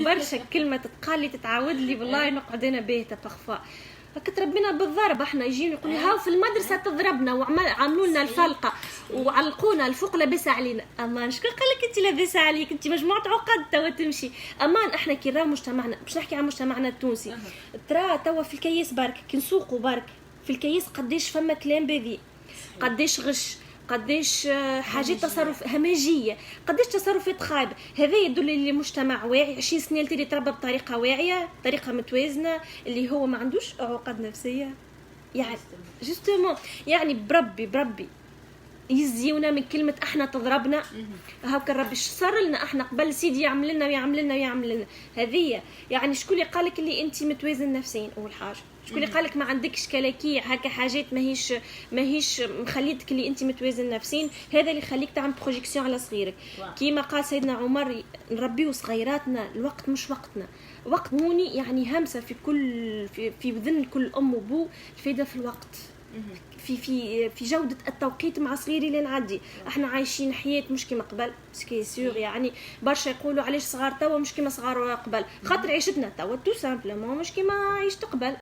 برشا كلمه تتقال لي تتعاود لي والله نقعد انا باهته بخفاء هكا تربينا بالضرب. احنا يجينا يقول لي هاو في المدرسه تضربنا وعملوا لنا الفلقه وعلقونا الفوق لاباس علينا. امان شكون قال لك انت لاباس عليك؟ انت مجموعه عقد توا تمشي. امان احنا كي راهو مجتمعنا باش نحكي عن مجتمعنا التونسي ترى توا في الكياس برك كي نسوقوا برك في الكياس قديش فما كلام بذيء، قديش غش، قديش حاجات تصرف همجيه، قديش تصرفات خايبه. هذا يدل لي مجتمع واعي 20 سنه اللي تربى بطريقه واعيه طريقه متوازنه اللي هو ما عندوش عقد نفسيه. يعني جوستومون يعني بربي يزيونا من كلمه احنا تضربنا. هاكا ربي صار لنا احنا قبل سيدي يعمل لنا ويعمل لنا ويعمل لنا هذه. يعني شكون اللي قالك اللي انت متوازن نفسيا؟ اول حاجه شكون اللي قالك ما عندكش كلاكيع هكا حاجات ماهيش مخليتك اللي انت متوازن نفسيا؟ هذا اللي يخليك تعمل بروجيكسيون على صغيرك. كيما قال سيدنا عمر نربيو صغيراتنا الوقت مش وقتنا، وقت موني يعني همسه في وذن كل ام وبو. الفايده في الوقت، في جودة التوقيت مع صغيري اللي نعدي. احنا عايشين حياة مش كما قبل سكي سيغ. يعني برشا يقولوا علاش صغار توا مش كما صغار قبل، خاطر عيشتنا توا تو سامبلومون مش كما عيشت قبل.